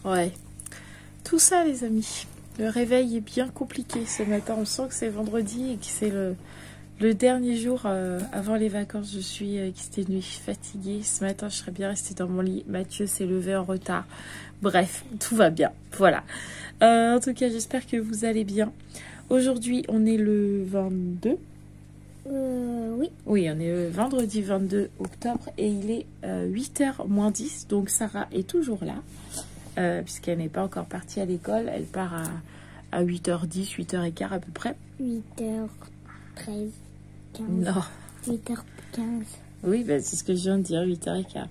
Ouais, tout ça les amis. Le réveil est bien compliqué ce matin. On sent que c'est vendredi et que c'est le dernier jour avant les vacances. Je suis exténuée, fatiguée. Ce matin, je serais bien restée dans mon lit. Mathieu s'est levé en retard. Bref, tout va bien. Voilà. En tout cas, j'espère que vous allez bien. Aujourd'hui, on est le 22. Oui. Oui, on est le vendredi 22 octobre et il est 8h moins 10. Donc, Sarah est toujours là. Puisqu'elle n'est pas encore partie à l'école. Elle part à 8h10, 8h15 à peu près. 8h13, 15. Non. 8h15. Oui, bah, c'est ce que je viens de dire, 8h15.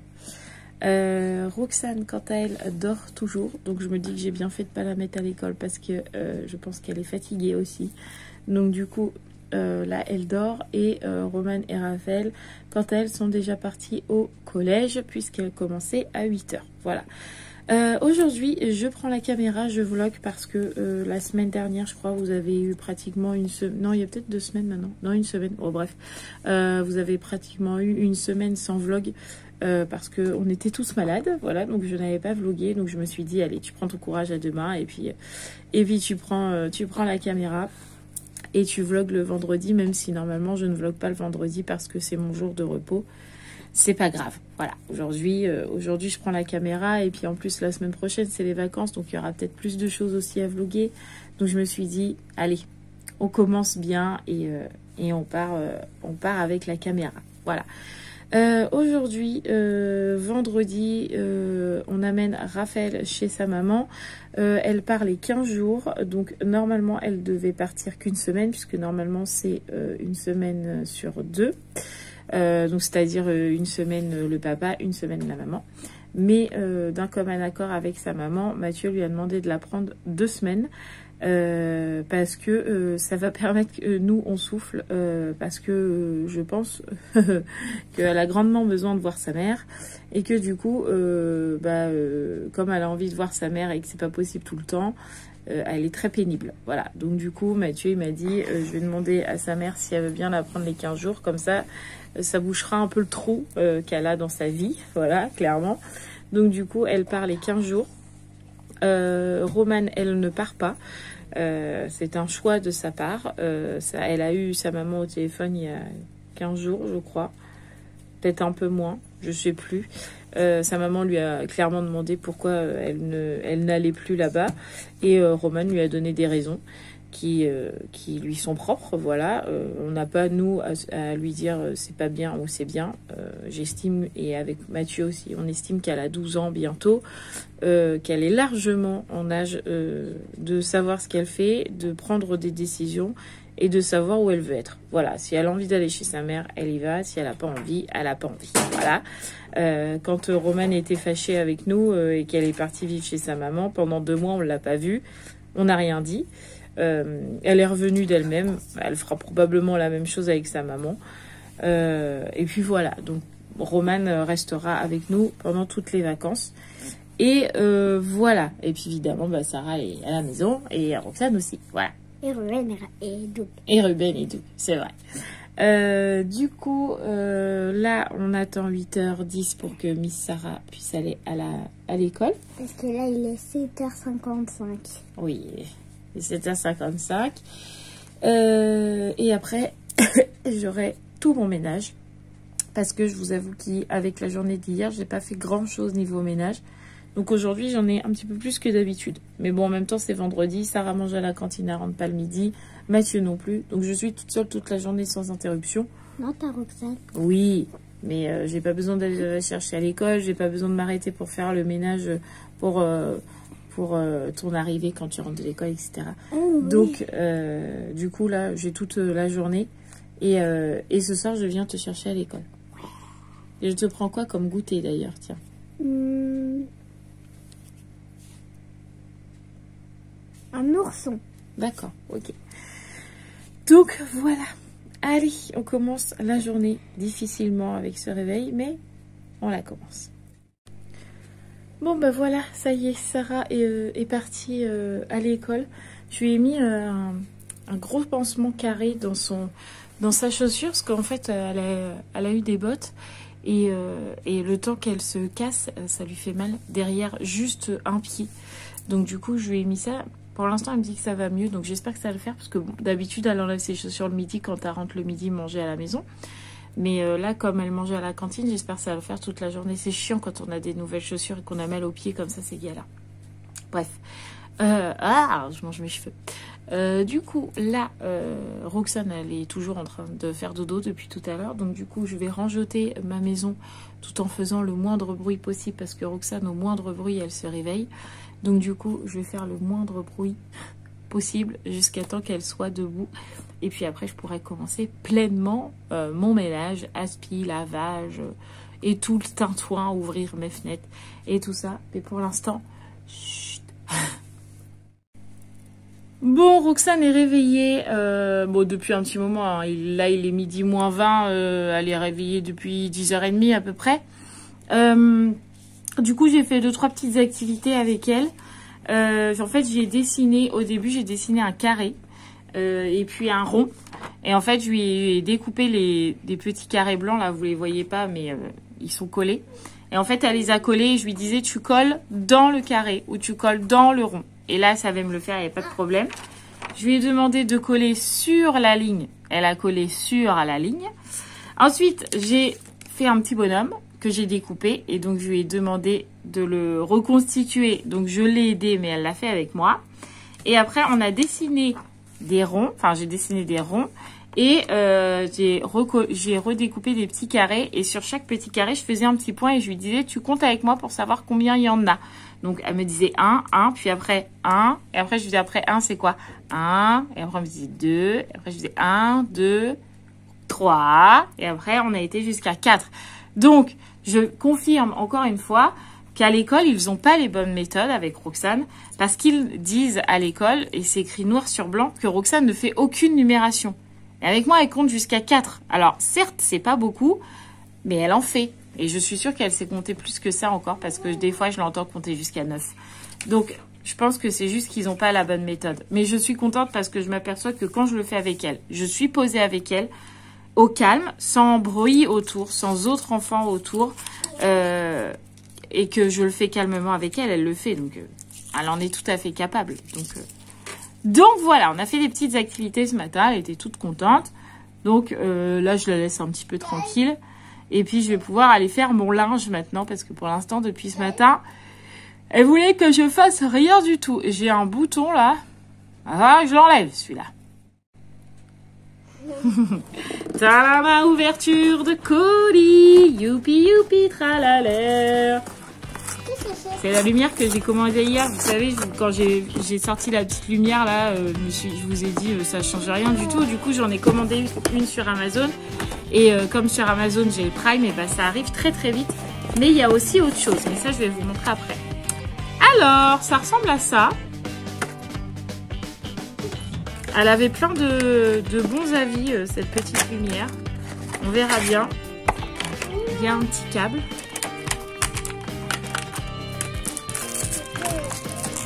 Roxane, quant à elle, dort toujours. Donc je me dis que j'ai bien fait de ne pas la mettre à l'école parce que je pense qu'elle est fatiguée aussi. Donc du coup, là, elle dort. Et Romane et Raphaël, quant à elles, sont déjà partis au collège puisqu'elles commençaient à 8h. Voilà. Aujourd'hui, je prends la caméra, je vlog parce que la semaine dernière, je crois, vous avez eu pratiquement une semaine... Non, il y a peut-être 2 semaines maintenant. Non, une semaine. Oh, bref. Vous avez pratiquement eu une semaine sans vlog parce qu'on était tous malades. Voilà, donc je n'avais pas vlogué. Donc je me suis dit, allez, tu prends ton courage à deux mains et puis tu prends la caméra et tu vlogs le vendredi, même si normalement, je ne vlog pas le vendredi parce que c'est mon jour de repos. C'est pas grave, voilà. Aujourd'hui, je prends la caméra et puis en plus la semaine prochaine c'est les vacances, donc il y aura peut-être plus de choses aussi à vlogger. Donc je me suis dit, allez, on commence bien et on part avec la caméra. Voilà. Aujourd'hui, vendredi, on amène Raphaël chez sa maman. Elle part les 15 jours, donc normalement elle devait partir qu'une semaine puisque normalement c'est une semaine sur 2. Donc c'est-à-dire une semaine le papa, une semaine la maman. Mais d'un commun accord avec sa maman, Mathieu lui a demandé de la prendre 2 semaines parce que ça va permettre que nous on souffle parce que je pense qu'elle a grandement besoin de voir sa mère et que du coup comme elle a envie de voir sa mère et que c'est pas possible tout le temps, elle est très pénible. Voilà. Donc du coup, Mathieu il m'a dit je vais demander à sa mère si elle veut bien la prendre les 15 jours. Comme ça bouchera un peu le trou qu'elle a dans sa vie. Voilà, clairement. Donc du coup, elle part les 15 jours. Romane, elle ne part pas. C'est un choix de sa part. Elle a eu sa maman au téléphone il y a 15 jours, je crois. Peut-être un peu moins, je sais plus. Sa maman lui a clairement demandé pourquoi elle n'allait plus là-bas. Et Romane lui a donné des raisons qui lui sont propres. Voilà. On n'a pas, nous, à lui dire c'est pas bien ou c'est bien. J'estime, et avec Mathieu aussi, on estime qu'elle a 12 ans bientôt, qu'elle est largement en âge de savoir ce qu'elle fait, de prendre des décisions et de savoir où elle veut être. Voilà, si elle a envie d'aller chez sa mère, elle y va. Si elle n'a pas envie, elle n'a pas envie. Voilà. Quand Romane était fâchée avec nous et qu'elle est partie vivre chez sa maman, pendant 2 mois, on ne l'a pas vue. On n'a rien dit. Elle est revenue d'elle-même. Elle fera probablement la même chose avec sa maman. Et puis voilà. Donc, Romane restera avec nous pendant toutes les vacances. Et voilà. Et puis évidemment, Sarah est à la maison et Roxane aussi. Voilà. Et Ruben et Doug. Et Ruben et Doug, c'est vrai. Du coup, là, on attend 8h10 pour que Miss Sarah puisse aller à l'école. Parce que là, il est 7h55. Oui, il est 7h55. Et après, j'aurai tout mon ménage. Parce que je vous avoue qu'avec la journée d'hier, j'ai pas fait grand-chose niveau ménage. Donc aujourd'hui, j'en ai un petit peu plus que d'habitude. Mais bon, en même temps, c'est vendredi. Sarah mange à la cantine, elle rentre pas le midi. Mathieu non plus. Donc je suis toute seule toute la journée sans interruption. Non, t'as Roxane. Oui, mais j'ai pas besoin d'aller la chercher à l'école. J'ai pas besoin de m'arrêter pour faire le ménage pour ton arrivée quand tu rentres de l'école, etc. Oh, oui. Donc, du coup, là, j'ai toute la journée. Et ce soir, je viens te chercher à l'école. Et je te prends quoi comme goûter d'ailleurs, tiens. Un ourson. D'accord, ok. Donc voilà. Allez, on commence la journée difficilement avec ce réveil, mais on la commence. Bon ben voilà, ça y est, Sarah est partie à l'école. Je lui ai mis un gros pansement carré dans sa chaussure, parce qu'en fait elle a eu des bottes et le temps qu'elle se casse, ça lui fait mal derrière juste un pied. Donc du coup je lui ai mis ça. Pour l'instant elle me dit que ça va mieux, donc j'espère que ça va le faire, parce que bon, d'habitude elle enlève ses chaussures le midi quand elle rentre le midi manger à la maison. Mais là, comme elle mangeait à la cantine, j'espère que ça va le faire toute la journée. C'est chiant quand on a des nouvelles chaussures et qu'on a mal aux pieds comme ça, c'est galère. Bref. Je mange mes cheveux. Du coup, là, Roxane, elle est toujours en train de faire dodo depuis tout à l'heure. Donc du coup, je vais rangeter ma maison tout en faisant le moindre bruit possible. Parce que Roxane, au moindre bruit, elle se réveille. Donc du coup, je vais faire le moindre bruit possible jusqu'à temps qu'elle soit debout. Et puis après, je pourrais commencer pleinement mon ménage, aspi, lavage et tout le tintouin, ouvrir mes fenêtres et tout ça. Mais pour l'instant, chut. Bon, Roxane est réveillée bon, depuis un petit moment. Hein. Là, il est midi moins 20. Elle est réveillée depuis 10h30 à peu près. Du coup, j'ai fait 2-3 petites activités avec elle. En fait, au début, j'ai dessiné un carré. Et puis un rond, et en fait je lui ai découpé des petits carrés blancs là, vous les voyez pas mais ils sont collés, et en fait elle les a collés et je lui disais tu colles dans le carré ou tu colles dans le rond, et là ça va me le faire, il n'y a pas de problème. Je lui ai demandé de coller sur la ligne, elle a collé sur la ligne. Ensuite j'ai fait un petit bonhomme que j'ai découpé, et donc je lui ai demandé de le reconstituer, donc je l'ai aidé mais elle l'a fait avec moi. Et après on a dessiné des ronds, enfin j'ai dessiné des ronds, et j'ai redécoupé des petits carrés, et sur chaque petit carré je faisais un petit point et je lui disais tu comptes avec moi pour savoir combien il y en a. Donc elle me disait 1, puis après 1, et après je lui disais après 1 c'est quoi 1, et après elle me disait 2, et après je disais 1, 2, 3, et après on a été jusqu'à 4. Donc je confirme encore une fois qu'à l'école, ils n'ont pas les bonnes méthodes avec Roxane, parce qu'ils disent à l'école, et c'est écrit noir sur blanc, que Roxane ne fait aucune numération. Et avec moi, elle compte jusqu'à 4. Alors, certes, c'est pas beaucoup, mais elle en fait. Et je suis sûre qu'elle sait compter plus que ça encore, parce que des fois, je l'entends compter jusqu'à 9. Donc, je pense que c'est juste qu'ils n'ont pas la bonne méthode. Mais je suis contente parce que je m'aperçois que quand je le fais avec elle, je suis posée avec elle, au calme, sans bruit autour, sans autres enfants autour, et que je le fais calmement avec elle, elle le fait, donc elle en est tout à fait capable. Donc voilà, on a fait des petites activités ce matin, elle était toute contente. Donc là, je la laisse un petit peu tranquille. Et puis, je vais pouvoir aller faire mon linge maintenant, parce que pour l'instant, depuis ce matin, elle voulait que je fasse rien du tout. J'ai un bouton là, ah, je l'enlève celui-là. Talama, ouverture de colis, youpi youpi tralala. C'est la lumière que j'ai commandée hier. Vous savez, quand j'ai sorti la petite lumière là, je vous ai dit ça change rien du tout. Du coup, j'en ai commandé une sur Amazon. Et comme sur Amazon, j'ai le Prime, et bah, ça arrive très très vite. Mais il y a aussi autre chose. Mais ça, je vais vous montrer après. Alors, ça ressemble à ça. Elle avait plein de bons avis, cette petite lumière. On verra bien. Il y a un petit câble.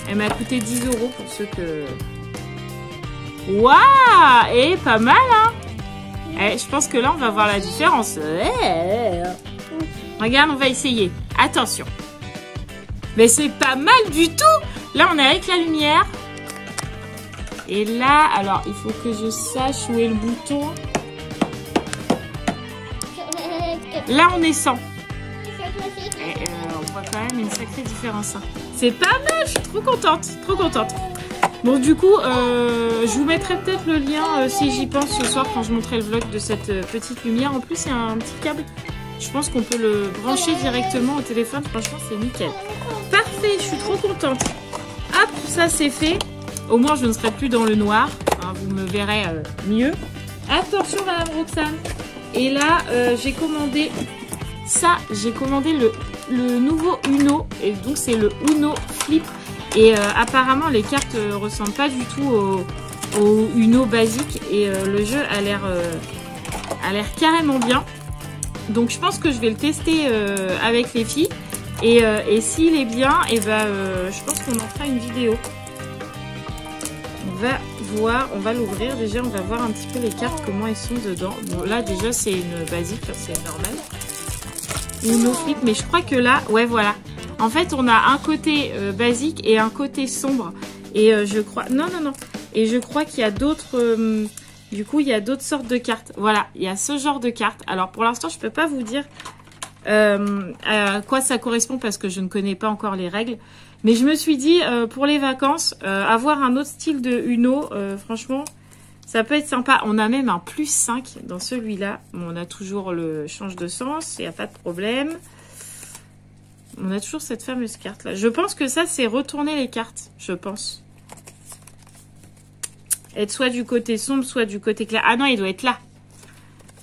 Elle m'a coûté 10 € pour ceux que... Waouh! Et pas mal, hein? Je pense que là, on va voir la différence. Regarde, on va essayer. Attention. Mais c'est pas mal du tout! Là, on est avec la lumière. Et là, alors, il faut que je sache où est le bouton. Là, on est sans. On voit quand même une sacrée différence. Hein. C'est pas mal, je suis trop contente, trop contente. Bon, du coup, je vous mettrai peut-être le lien si j'y pense ce soir quand je montrerai le vlog de cette petite lumière. En plus, il y a un petit câble. Je pense qu'on peut le brancher directement au téléphone. Franchement, c'est nickel. Parfait, je suis trop contente. Hop, ça c'est fait. Au moins, je ne serai plus dans le noir. Hein, vous me verrez mieux. Attention, Madame Roxane. Et là, j'ai commandé ça. J'ai commandé le nouveau Uno. Et donc, c'est le Uno Flip. Et apparemment, les cartes ressemblent pas du tout au Uno basique. Et le jeu a l'air a l'air carrément bien. Donc je pense que je vais le tester avec les filles. Et s'il est bien, et ben, je pense qu'on en fera une vidéo. On va voir, on va l'ouvrir. Déjà, on va voir un petit peu les cartes, comment elles sont dedans. Bon, là, déjà, c'est une basique, c'est normal. Une no flip, mais je crois que là, ouais, voilà. En fait, on a un côté basique et un côté sombre. Et je crois... Non. Et je crois qu'il y a d'autres... du coup, il y a d'autres sortes de cartes. Voilà, il y a ce genre de cartes. Alors, pour l'instant, je ne peux pas vous dire à quoi ça correspond parce que je ne connais pas encore les règles. Mais je me suis dit, pour les vacances, avoir un autre style de Uno, franchement, ça peut être sympa. On a même un +5 dans celui-là. Bon, on a toujours le change de sens, il n'y a pas de problème. On a toujours cette fameuse carte-là. Je pense que ça, c'est retourner les cartes, je pense. Être soit du côté sombre, soit du côté clair. Ah non, il doit être là.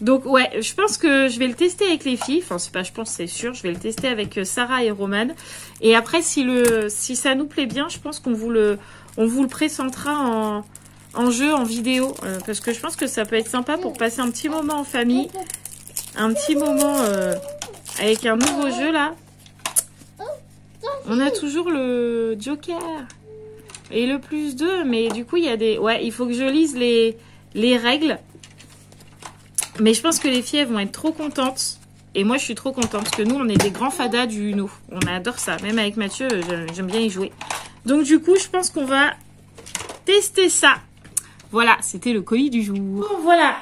Donc, ouais, je pense que je vais le tester avec les filles. Enfin, c'est pas je pense, c'est sûr. Je vais le tester avec Sarah et Roman. Et après, si ça nous plaît bien, je pense qu'on vous le présentera en jeu, en vidéo. Parce que je pense que ça peut être sympa pour passer un petit moment en famille. Un petit moment avec un nouveau jeu, là. On a toujours le Joker. Et le +2. Mais du coup, il y a des... Ouais, il faut que je lise les règles. Mais je pense que les filles, elles vont être trop contentes. Et moi, je suis trop contente. Parce que nous, on est des grands fadas du Uno. On adore ça. Même avec Mathieu, j'aime bien y jouer. Donc, du coup, je pense qu'on va tester ça. Voilà, c'était le colis du jour. Bon, voilà.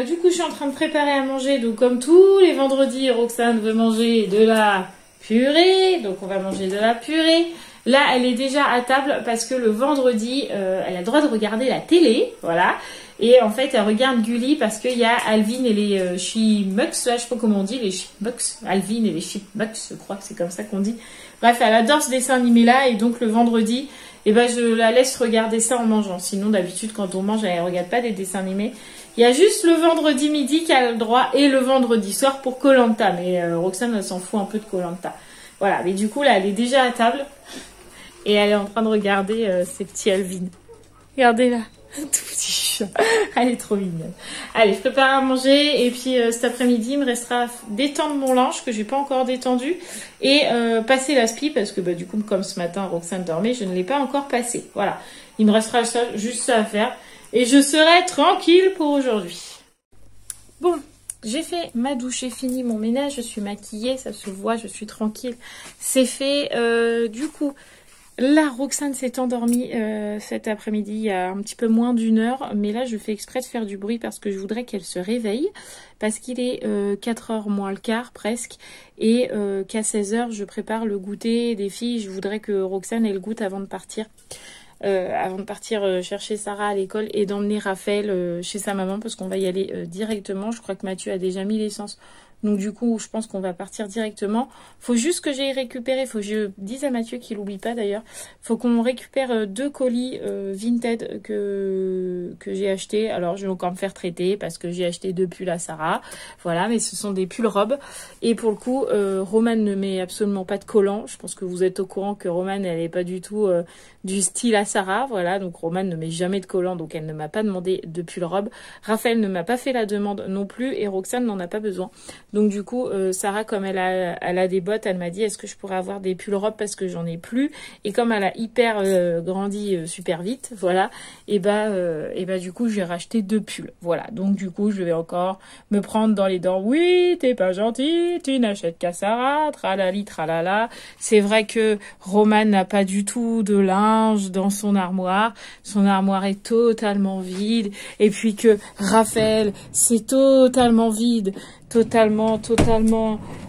Du coup, je suis en train de préparer à manger. Donc, comme tous les vendredis, Roxane veut manger de la purée. Donc, on va manger de la purée. Là, elle est déjà à table parce que le vendredi, elle a le droit de regarder la télé. Voilà. Et en fait, elle regarde Gulli parce qu'il y a Alvin et les Chipmucks, là, je sais pas comment on dit, les Chipmucks, Alvin et les Chipmucks, je crois que c'est comme ça qu'on dit. Bref, elle adore ce dessin animé-là et donc le vendredi, eh ben, je la laisse regarder ça en mangeant. Sinon, d'habitude, quand on mange, elle regarde pas des dessins animés. Il y a juste le vendredi midi qu'elle a le droit et le vendredi soir pour Koh-Lanta. Mais Roxane, elle s'en fout un peu de Koh-Lanta. Voilà, mais du coup, là, elle est déjà à table et elle est en train de regarder ses petits Alvin. Regardez-là. Tout petit chat. Elle est trop mignonne. Allez, je prépare à manger et puis cet après-midi, il me restera d'étendre mon linge que j'ai pas encore détendu et passer l'aspi parce que bah, du coup, comme ce matin, Roxane dormait, je ne l'ai pas encore passé. Voilà, il me restera juste ça à faire et je serai tranquille pour aujourd'hui. Bon, j'ai fait ma douche, j'ai fini mon ménage, je suis maquillée, ça se voit, je suis tranquille. C'est fait, du coup... Là, Roxane s'est endormie cet après-midi, il y a un petit peu moins d'1 heure. Mais là, je fais exprès de faire du bruit parce que je voudrais qu'elle se réveille. Parce qu'il est 4h moins le quart presque. Et qu'à 16h, je prépare le goûter des filles. Je voudrais que Roxane ait le goût avant de partir. Chercher Sarah à l'école et d'emmener Raphaël chez sa maman. Parce qu'on va y aller directement. Je crois que Mathieu a déjà mis l'essence. Donc du coup, je pense qu'on va partir directement. Faut juste que j'aille récupérer. Faut que je dise à Mathieu qu'il n'oublie pas d'ailleurs. Faut qu'on récupère 2 colis Vinted que j'ai acheté. Alors je vais encore me faire traiter parce que j'ai acheté 2 pulls à Sarah. Voilà, mais ce sont des pulls robes. Et pour le coup, Roman ne met absolument pas de collant. Je pense que vous êtes au courant que Roman, elle n'est pas du tout du style à Sarah. Voilà, donc Roman ne met jamais de collant. Donc elle ne m'a pas demandé de pull robe. Raphaël ne m'a pas fait la demande non plus. Et Roxane n'en a pas besoin. Donc du coup, Sarah, comme elle a des bottes, elle m'a dit est-ce que je pourrais avoir des pulls robes parce que j'en ai plus. Et comme elle a hyper grandi super vite, voilà, et bah du coup, j'ai racheté 2 pulls. Voilà, donc du coup, je vais encore me prendre dans les dents. Oui, t'es pas gentille, tu n'achètes qu'à Sarah, tralali, tralala. C'est vrai que Roman n'a pas du tout de linge dans son armoire. Son armoire est totalement vide. Et puis que Raphaël, c'est totalement vide. Totalement,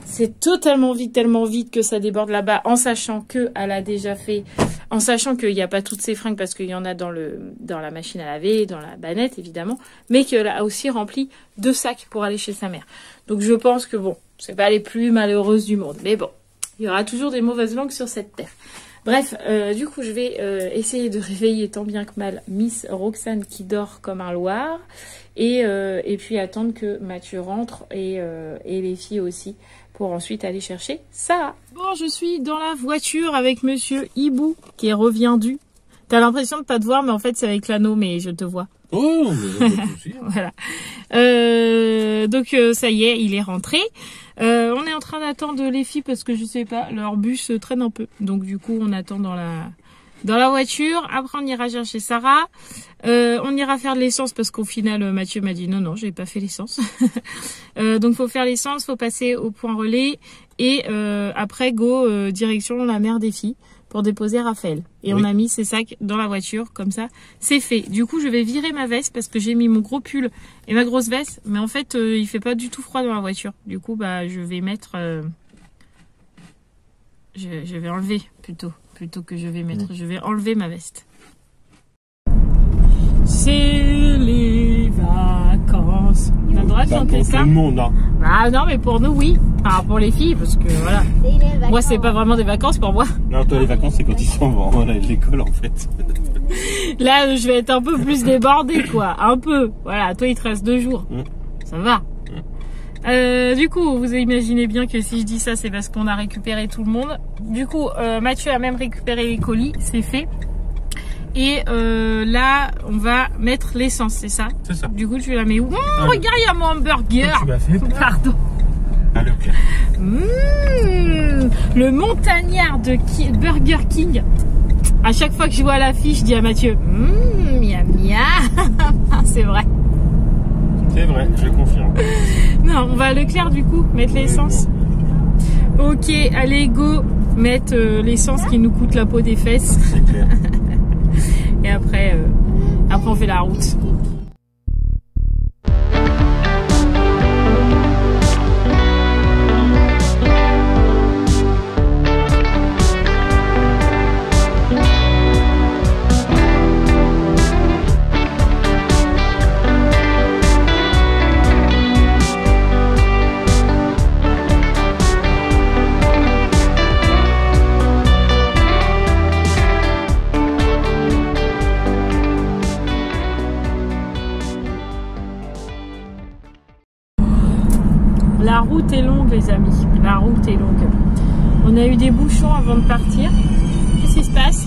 c'est totalement vide, tellement vide que ça déborde là-bas, en sachant qu'elle a déjà fait, en sachant qu'il n'y a pas toutes ses fringues parce qu'il y en a dans la machine à laver, dans la bannette évidemment, mais qu'elle a aussi rempli 2 sacs pour aller chez sa mère. Donc je pense que bon, c'est pas les plus malheureuses du monde, mais bon, il y aura toujours des mauvaises langues sur cette terre. Bref, du coup, je vais essayer de réveiller tant bien que mal Miss Roxane qui dort comme un loir. Et puis attendre que Mathieu rentre et les filles aussi pour ensuite aller chercher Sarah. Bon, je suis dans la voiture avec Monsieur Hibou qui est reviendu. T'as l'impression de pas te voir, mais en fait, c'est avec l'anneau, mais je te vois. Oh, mais pas de souci. Voilà. Donc ça y est, il est rentré. On est en train d'attendre les filles parce que je sais pas, leur bus traîne un peu. Donc du coup, on attend dans la voiture. Après, on ira chercher Sarah. On ira faire de l'essence parce qu'au final, Mathieu m'a dit non, j'ai pas fait l'essence. Donc faut faire l'essence, faut passer au point relais et après go direction la mère des filles pour déposer Raphaël. Et oui. On a mis ses sacs dans la voiture, comme ça, c'est fait. Du coup, je vais virer ma veste parce que j'ai mis mon gros pull et ma grosse veste. Mais en fait, il fait pas du tout froid dans la voiture. Du coup, bah, je vais mettre... Je vais enlever plutôt que je vais mettre. Je vais enlever ma veste. C'est les vacances. On a le droit de chanter ça? Pour tout le monde, hein. Ah non, mais pour nous, oui. Enfin, pour les filles, parce que voilà. Moi, c'est pas vraiment des vacances pour moi. Non, toi, les vacances, c'est quand ils s'en vont à l'école, en fait. Là, je vais être un peu plus débordée, quoi. Un peu. Voilà, toi, il te reste 2 jours. Ça va. Du coup, vous imaginez bien que si je dis ça, c'est parce qu'on a récupéré tout le monde. Du coup, Mathieu a même récupéré les colis, c'est fait. Et là, on va mettre l'essence, c'est ça? C'est ça. Du coup, tu la mets où? Regarde, il y a mon hamburger. Tu m'as fait pardon. Ah, le montagnard de Burger King. À chaque fois que je vois l'affiche, je dis à Mathieu, miam miam. C'est vrai. C'est vrai, je confirme. Non, on va à Leclerc du coup, mettre l'essence. Ok, allez go, mettre l'essence qui nous coûte la peau des fesses. C'est clair. Et après on fait la route. La route est longue, les amis. La route est longue. On a eu des bouchons avant de partir. Qu'est-ce qui se passe?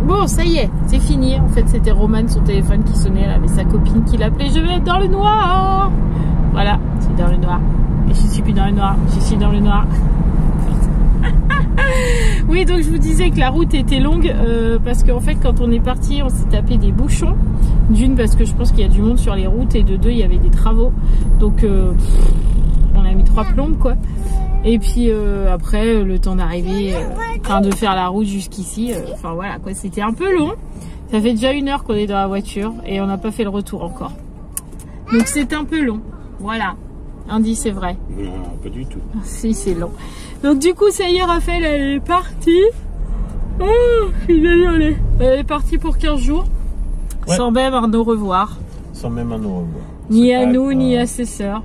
Bon, ça y est, c'est fini. En fait, c'était Romane, son téléphone qui sonnait. Elle avait sa copine qui l'appelait. Je vais être dans le noir. Voilà, c'est dans le noir. Et je suis plus dans le noir. Je suis dans le noir. Oui, donc je vous disais que la route était longue parce qu'en fait, quand on est parti, on s'est tapé des bouchons. D'une, parce que je pense qu'il y a du monde sur les routes, et de deux, il y avait des travaux. Donc, on a mis 3 plombes, quoi. Et puis, après, le temps d'arriver, de faire la route jusqu'ici, enfin voilà, quoi. C'était un peu long. Ça fait déjà 1 heure qu'on est dans la voiture et on n'a pas fait le retour encore. Donc, c'est un peu long. Voilà. Andy, c'est vrai. Non, pas du tout. Si, c'est long. Donc, du coup, ça y est, Raphaël, elle est partie. Oh, je suis désolée. Elle est partie pour 15 jours. Ouais. Sans même un au revoir. Sans même un au revoir. Ni à nous, ni à ses sœurs.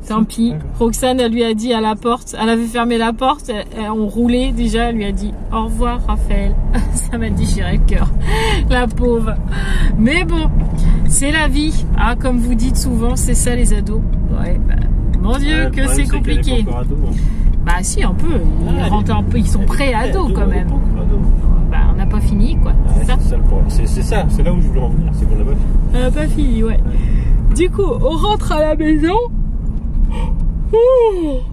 Tant pis. Roxane, elle lui a dit à la porte, elle avait fermé la porte, on roulait déjà, elle lui a dit au revoir Raphaël. Ça m'a déchiré le cœur. La pauvre. Mais bon, c'est la vie. Ah, comme vous dites souvent, c'est ça les ados. Ouais, bah, mon Dieu, que c'est compliqué. Bah si, un peu. Ils rentrent un peu, ils sont pré-ados quand même. Bah, on n'a pas fini, quoi. C'est ça. C'est ça, c'est là où je voulais en venir, c'est qu'on n'a pas fini. On n'a pas fini, ouais. Du coup, on rentre à la maison.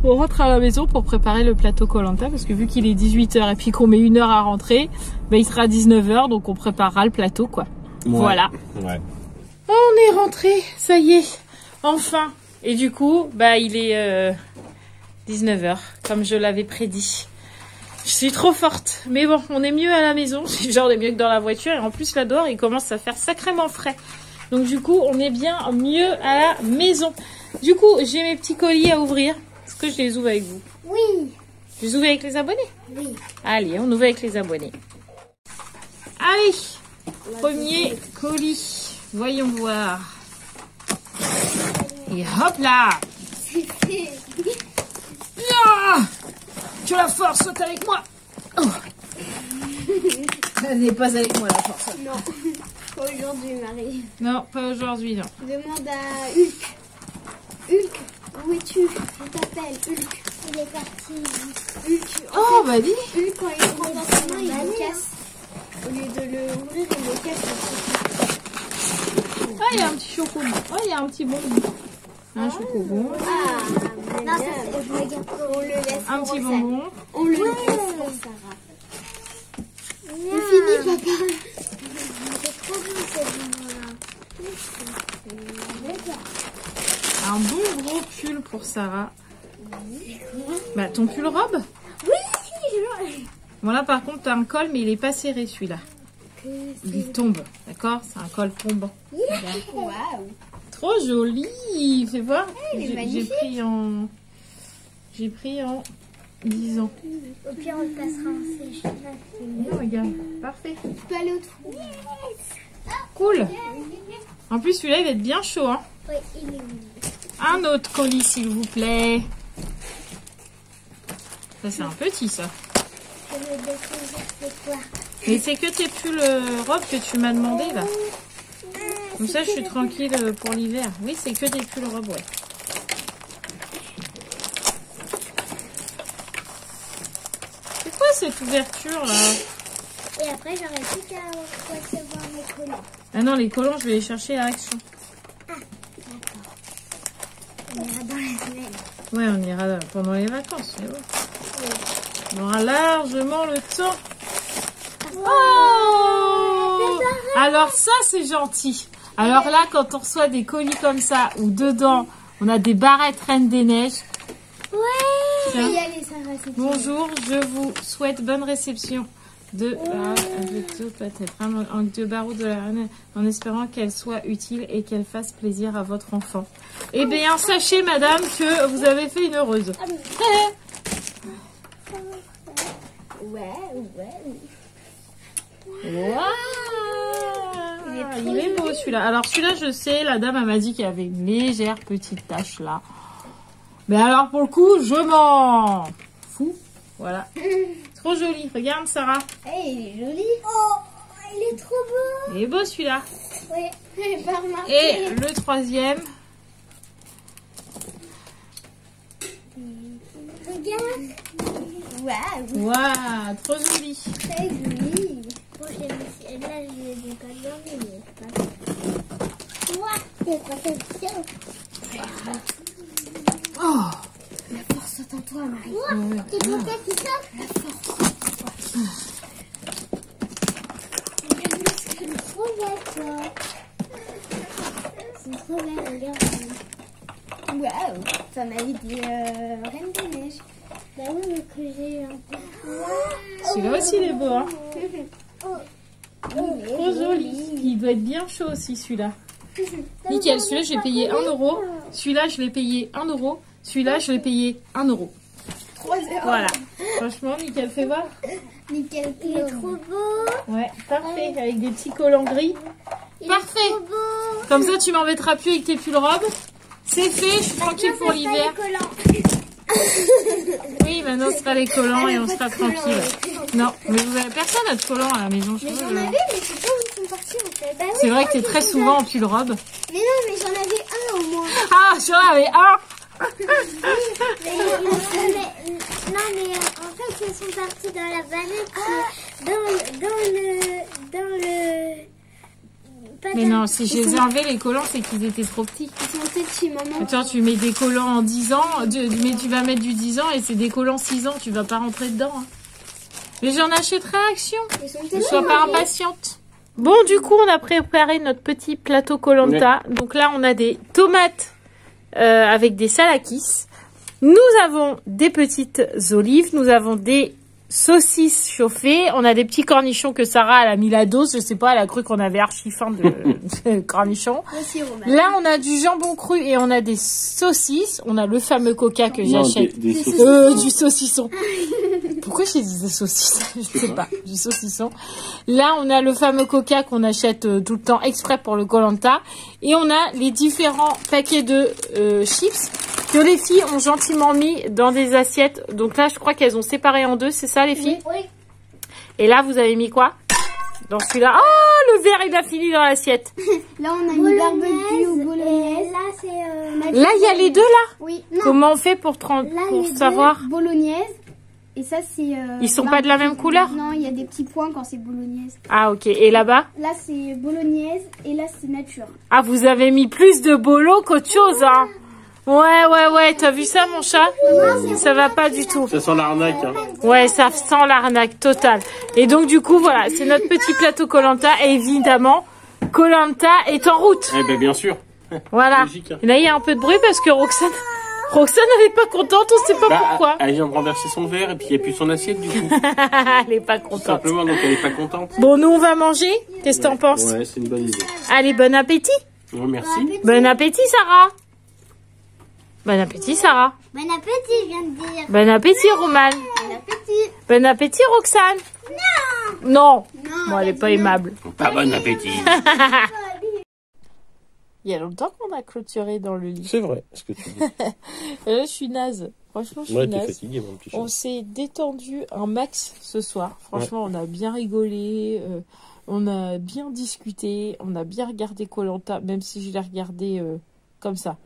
On rentre à la maison pour préparer le plateau Koh-Lanta parce que vu qu'il est 18 h et puis qu'on met 1 heure à rentrer, bah, il sera 19 h, donc on préparera le plateau, quoi. Ouais. Voilà. Ouais. On est rentré, ça y est, enfin. Et du coup, bah, il est 19 h, comme je l'avais prédit. Je suis trop forte. Mais bon, on est mieux à la maison. Genre, on est mieux que dans la voiture. Et en plus, là dehors, il commence à faire sacrément frais. Donc, du coup, on est bien mieux à la maison. Du coup, j'ai mes petits colis à ouvrir. Est-ce que je les ouvre avec vous? Oui. Je les ouvre avec les abonnés? Oui. Allez, on ouvre avec les abonnés. Allez, premier colis. Voyons voir. Et hop là. Ah, tu as la force, saute avec moi. Oh. Elle n'est pas avec moi la force. Non, pas aujourd'hui Marie. Non, pas aujourd'hui, non. Demande à Hulk. Hulk, où es-tu? On t'appelle Hulk. Il est parti. Hulk. Oh, bah dis. Hulk, quand il prend dans sa main, il le casse. Au lieu de le ouvrir, il le casse. Ah, il y a un petit chocobon. Ah, il y a un petit bonbon. Un chocobon. Ah, non, ça, je regarde. On le laisse Un pour petit Roxane. bonbon. On le laisse pour Sarah. C'est fini, papa. C'est trop bon, cette bonbon-là. Un bon gros pull pour Sarah. Bah, ton pull robe? Oui, Bon, là, par contre, t'as un col, mais il est pas serré, celui-là. Il tombe, d'accord? C'est un col tombant. Waouh. Trop joli! Fais voir. il est J'ai magnifique. pris en 10 ans. Au pire, on le passera en sèche. Oh, regarde, parfait. Tu peux aller au trou. Cool. En plus, celui-là, il va être bien chaud, hein. Oui, il est où? Un autre colis, s'il vous plaît. Ça, c'est un petit, ça. Je vais découvrir c'est quoi. Mais c'est que tes pulls robes que tu m'as demandé, là. Comme ça, je suis tranquille pour l'hiver. Oui, c'est que des pulls robes, ouais. C'est quoi cette ouverture, là? Et après, j'aurai plus qu'à recevoir mes collants. Ah non, les collants, je vais les chercher à Action. On ira dans la semaine. Ouais, on ira pendant les vacances, c'est bon. On aura largement le temps. Oh! Alors ça, c'est gentil. Alors là, quand on reçoit des colis comme ça, où dedans, on a des barrettes Reine des Neiges. Ouais. Tiens. Y aller, Sarah, si tu veux. Bonjour, je vous souhaite bonne réception de de barreaux de la reine, en espérant qu'elle soit utile et qu'elle fasse plaisir à votre enfant. Eh bien, sachez, madame, que vous avez fait une heureuse. Waouh! Il est beau celui-là. Alors celui-là, je sais, la dame elle m'a dit qu'il y avait une légère petite tache là. Mais alors pour le coup, je m'en fous. Voilà. Trop joli. Regarde Sarah. Hey, il est joli. Oh, il est trop beau. Il est beau celui-là. Oui, j'ai pas remarqué. Et le troisième. Regarde. Waouh. Waouh, trop joli. Très joli. Bon, là, je l'ai pas dormi, mais c'est pas. Waouh, c'est pas bien. Oh. La force est en toi, Marie. Ouais. C'est ton tête qui sort. La force est en toi. C'est trop belle, toi. C'est trop belle, regarde. Waouh, ça m'a dit Reine des Neiges. Bah oui, mais que j'ai un peu. Celui-là aussi il est beau, hein. Oh, Trop joli. Il doit être bien chaud aussi celui-là. Nickel, celui-là je l'ai payé 1 €. Celui-là je l'ai payé 1 €. Celui-là je l'ai payé 1 €. 3 €. Voilà. Franchement, nickel, fais voir. Nickel, il est trop beau. Ouais, parfait. Avec des petits collants gris. Il Parfait. est trop beau. Comme ça, tu m'embêteras plus avec tes pulls robes. C'est fait, je suis tranquille pour l'hiver. Oui, maintenant ce sera les collants et on sera tranquille. Non, mais vous avez personne à de collants à la maison. Mais j'en avais, mais je sais pas où ils sont partis en fait. Bah oui, C'est vrai que t'es très souvent en pull robe. Mais non, mais j'en avais un au moins. Ah, j'en avais un. Non, mais en fait, ils sont partis dans la vanette, dans le. Mais non, si je les ai enlevés, les collants, c'est qu'ils étaient trop petits. Ils sont petits, maman. Attends, tu mets des collants en 10 ans, mais tu vas mettre du 10 ans et c'est des collants 6 ans, tu vas pas rentrer dedans. Hein. Mais j'en achèterai à Action. Ils sont Ne tellement sois pas marrés. impatiente. Bon, du coup, on a préparé notre petit plateau Koh-Lanta. Ouais. Donc là, on a des tomates avec des salakis. Nous avons des petites olives. Nous avons des saucisses chauffées. On a des petits cornichons que Sarah elle a mis la dose. Je sais pas, elle a cru qu'on avait archi faim de cornichons. Là, on a du jambon cru et on a des saucisses. On a le fameux coca que j'achète. Du saucisson. Pourquoi j'ai dit des saucisses? Je sais pas. Du saucisson. Là, on a le fameux coca qu'on achète tout le temps exprès pour le Koh-Lanta. Et on a les différents paquets de chips que les filles ont gentiment mis dans des assiettes. Donc là, je crois qu'elles ont séparé en deux. C'est ça, les filles? Oui. Et là, vous avez mis quoi? Dans celui-là. Oh, le verre, il a fini dans l'assiette. Là, on a mis barbecue ou bolognaise. Là, c'est... Là, il y a les deux, là? Oui. Non. Comment on fait pour savoir? Bolognaise. Et ça, c'est... Ils sont pas de la même couleur? Non, il y a des petits points quand c'est bolognaise. Ah, ok. Et là-bas? Là, c'est bolognaise et là, c'est nature. Ah, vous avez mis plus de bolo qu'autre chose, hein? Ouais. T'as vu ça, mon chat? Ça va pas du tout. Ça sent l'arnaque. Hein. Ouais, ça sent l'arnaque totale. Et donc, du coup, voilà, c'est notre petit plateau Koh-Lanta. Et évidemment, Koh-Lanta est en route. Eh ben, bien sûr. Voilà. Logique, hein. Et là, il y a un peu de bruit parce que Roxane n'est pas contente, on sait pas pourquoi. Elle vient de renverser son verre et puis il n'y a plus son assiette du coup. Elle est pas Tout contente. simplement, donc elle est pas contente. Bon, nous, on va manger. Qu'est-ce que t'en penses? Ouais, c'est une bonne idée. Allez, bon appétit. Ouais, merci. Bon appétit, Sarah. Bon appétit, Sarah. Bon appétit, je viens de dire. Bon appétit, Romane. Bon appétit. Bon appétit, Roxane. Non. Bon, elle est pas aimable. Pas bon appétit. Il y a longtemps qu'on a clôturé dans le lit. C'est vrai, ce que tu dis. Et là, je suis naze. Franchement, je suis Ouais, t'es naze. fatigué, mon petit chat. On s'est détendu un max ce soir. Franchement, on a bien rigolé. On a bien discuté. On a bien regardé Koh-Lanta, même si je l'ai regardé comme ça.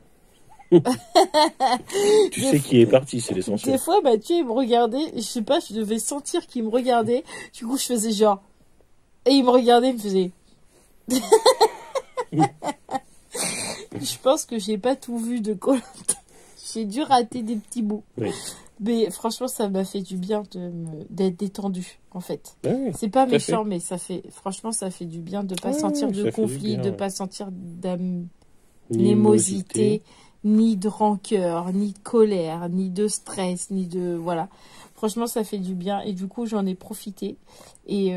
Tu sais qui est parti, c'est l'essentiel. Des fois, Mathieu, il me regardait. Je sais pas, je devais sentir qu'il me regardait. Du coup, je faisais genre. Et il me regardait, il me faisait. Je pense que j'ai pas tout vu de Koh-Lanta. J'ai dû rater des petits bouts. Oui. Mais franchement, ça m'a fait du bien d'être détendu, en fait. Ah oui, C'est pas tout à méchant, mais franchement, ça fait du bien de pas sentir de ça fait conflit, du bien, de ouais. pas sentir d'animosité, ni de rancœur, ni de colère, ni de stress, ni de... Voilà. Franchement, ça fait du bien. Et du coup, j'en ai profité. Et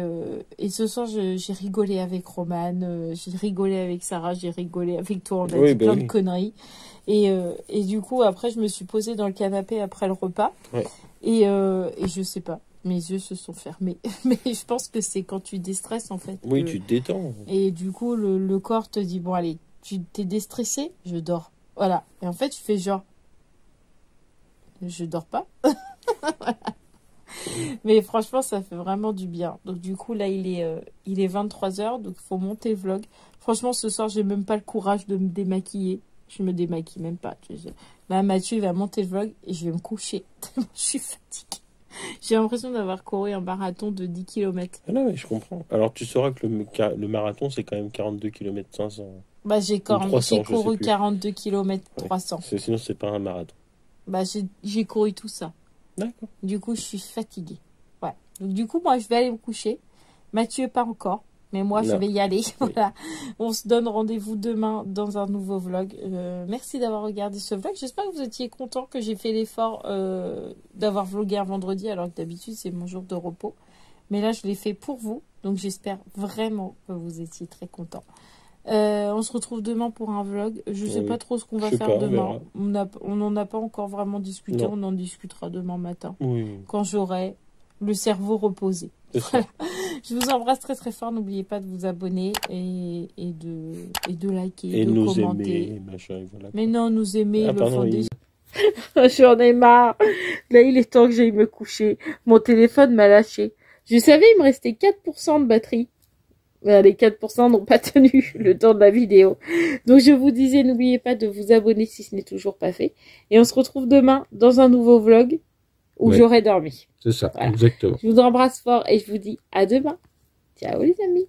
ce soir, j'ai rigolé avec Romane, j'ai rigolé avec Sarah, j'ai rigolé avec toi. On a dit plein de conneries. Et du coup, après, je me suis posée dans le canapé après le repas. Ouais. Et je sais pas. Mes yeux se sont fermés. Mais je pense que c'est quand tu déstresses, en fait. Oui, tu te détends. Et du coup, le corps te dit, bon, allez, tu t'es déstressé, je dors. Voilà. Et en fait, je fais genre, je dors pas. Voilà. Mais franchement, ça fait vraiment du bien. Donc du coup, là, il est 23h, donc il faut monter le vlog. Franchement, ce soir, j'ai même pas le courage de me démaquiller. Je me démaquille même pas. Là, Mathieu, il va monter le vlog et je vais me coucher. Je suis fatiguée. J'ai l'impression d'avoir couru un marathon de 10 km. Ah non, mais je comprends. Alors, tu sauras que le marathon, c'est quand même 42 km 500. Bah, j'ai couru 42 km 300. Ouais. Sinon, c'est pas un marathon. Bah, j'ai couru tout ça. D'accord. Du coup, je suis fatiguée. Ouais. Donc, du coup, moi, je vais aller me coucher. Mathieu, pas encore. Mais moi, je vais y aller. Voilà. On se donne rendez-vous demain dans un nouveau vlog. Merci d'avoir regardé ce vlog. J'espère que vous étiez contents que j'ai fait l'effort d'avoir vlogué un vendredi, alors que d'habitude, c'est mon jour de repos. Mais là, je l'ai fait pour vous. Donc, j'espère vraiment que vous étiez très contents. On se retrouve demain pour un vlog. Je sais pas trop ce qu'on va faire demain. On n'en a pas encore vraiment discuté. Non. On en discutera demain matin. Oui. Quand j'aurai le cerveau reposé. Voilà. Je vous embrasse très très fort. N'oubliez pas de vous abonner et de liker, et de commenter. Aimer, machin, voilà. Mais non, nous aimer, J'en ai marre. Là, il est temps que j'aille me coucher. Mon téléphone m'a lâché. Je savais, il me restait 4% de batterie. Les 4% n'ont pas tenu le temps de la vidéo. Donc je vous disais, n'oubliez pas de vous abonner si ce n'est toujours pas fait. Et on se retrouve demain dans un nouveau vlog où j'aurai dormi. C'est ça, voilà. Exactement. Je vous embrasse fort et je vous dis à demain. Ciao les amis.